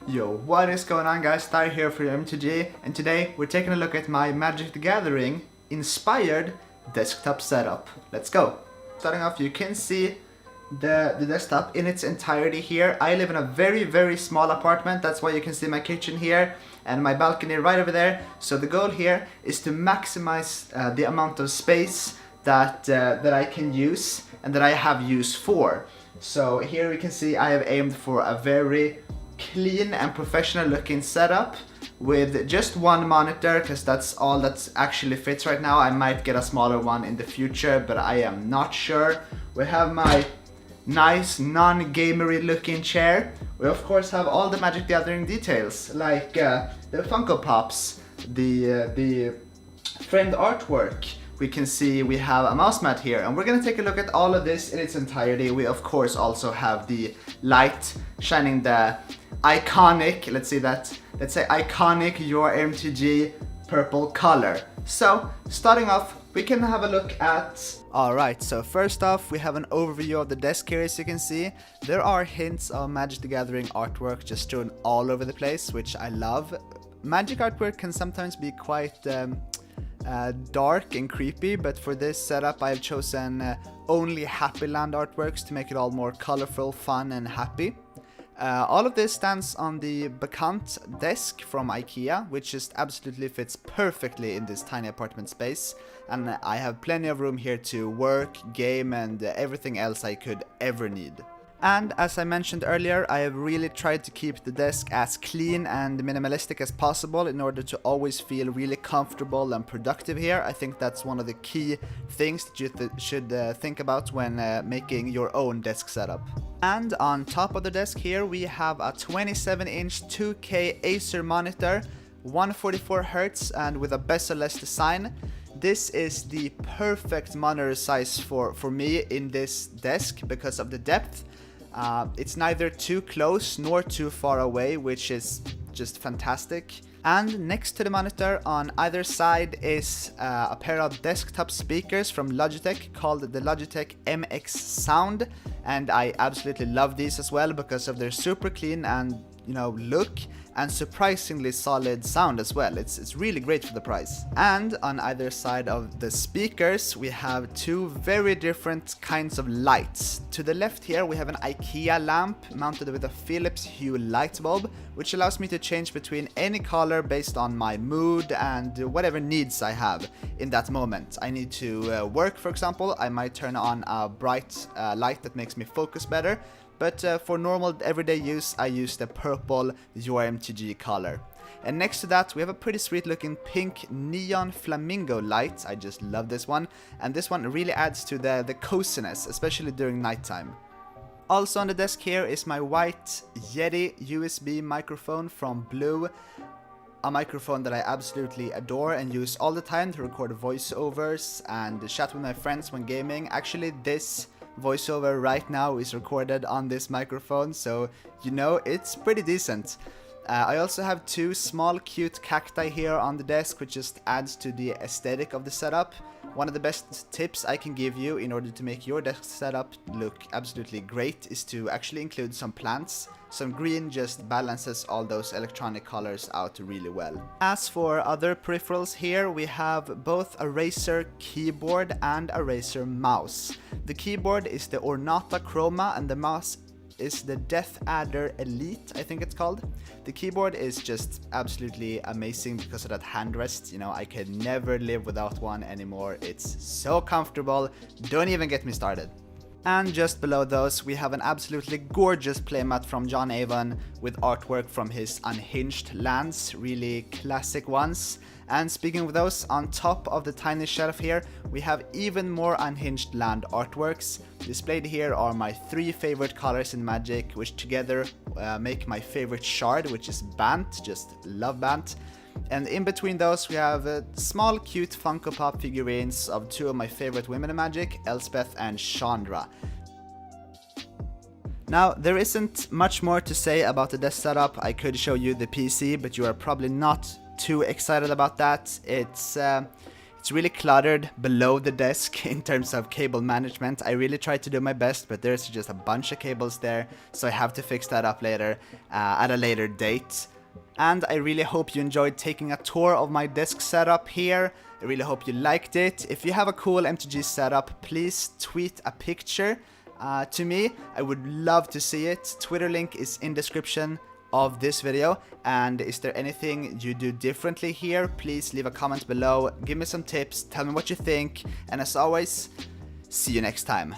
Yo, what is going on guys? Ty here for YoreMTG, and today we're taking a look at my Magic the Gathering inspired desktop setup. Let's go! Starting off, you can see the desktop in its entirety here. I live in a very small apartment, that's why you can see my kitchen here and my balcony right over there. So the goal here is to maximize the amount of space that I can use and that I have use for. So here we can see I have aimed for a very clean and professional looking setup with just one monitor, because that's all that actually fits right now. I might get a smaller one in the future, but I am not sure. We have my nice non-gamery looking chair. We of course have all the Magic the Gathering details, like the Funko Pops, the framed artwork. We can see we have a mouse mat here, and we're gonna take a look at all of this in its entirety. We of course also have the light shining the iconic, let's say iconic YoreMTG purple color. So starting off, we can have a look at... Alright, so first off we have an overview of the desk here. As you can see, there are hints of Magic the Gathering artwork just strewn all over the place, which I love. Magic artwork can sometimes be quite dark and creepy, but for this setup I've chosen only Happy Land artworks to make it all more colorful, fun and happy. All of this stands on the Bekant desk from IKEA, which just absolutely fits perfectly in this tiny apartment space, and I have plenty of room here to work, game and everything else I could ever need. And as I mentioned earlier, I have really tried to keep the desk as clean and minimalistic as possible in order to always feel really comfortable and productive here. I think that's one of the key things that you should think about when making your own desk setup. And on top of the desk here we have a 27-inch 2K Acer monitor, 144Hz and with a bezel-less design. This is the perfect monitor size for me in this desk because of the depth. It's neither too close nor too far away, which is just fantastic. And next to the monitor on either side is a pair of desktop speakers from Logitech called the Logitech MX Sound, and I absolutely love these as well because of their super clean and look and surprisingly solid sound as well. It's really great for the price. And on either side of the speakers we have two very different kinds of lights. To the left here we have an IKEA lamp mounted with a Philips Hue light bulb, which allows me to change between any color based on my mood and whatever needs I have in that moment. I need to work, for example, I might turn on a bright light that makes me focus better. But for normal everyday use, I use the purple YoreMTG color. And next to that, we have a pretty sweet looking pink neon flamingo light. I just love this one. And this one really adds to the coziness, especially during nighttime. Also on the desk here is my white Yeti USB microphone from Blue. A microphone that I absolutely adore and use all the time to record voiceovers and chat with my friends when gaming. Actually, this voiceover right now is recorded on this microphone, so it's pretty decent. I also have two small cute cacti here on the desk, which just adds to the aesthetic of the setup. One of the best tips I can give you in order to make your desk setup look absolutely great is to actually include some plants. Some green just balances all those electronic colors out really well. As for other peripherals here, we have both a Razer keyboard and a Razer mouse. The keyboard is the Ornata Chroma and the mouse is the Death Adder Elite, I think it's called. The keyboard is just absolutely amazing because of that handrest. I can never live without one anymore. It's so comfortable. Don't even get me started. And just below those we have an absolutely gorgeous playmat from John Avon with artwork from his Unhinged lands, really classic ones. And speaking of those, on top of the tiny shelf here we have even more Unhinged land artworks. Displayed here are my three favorite colors in Magic, which together make my favorite shard, which is Bant. Just love Bant. And in between those we have small cute Funko Pop figurines of two of my favorite women in Magic, Elspeth and Chandra. Now, there isn't much more to say about the desk setup. I could show you the PC, but you are probably not too excited about that. It's It's really cluttered below the desk in terms of cable management. I really tried to do my best, but there's just a bunch of cables there, so I have to fix that up later, at a later date. And I really hope you enjoyed taking a tour of my desk setup here. I really hope you liked it. If you have a cool MTG setup, please tweet a picture to me. I would love to see it. Twitter link is in description of this video. And is there anything you do differently here? Please leave a comment below, give me some tips, tell me what you think, and as always, see you next time.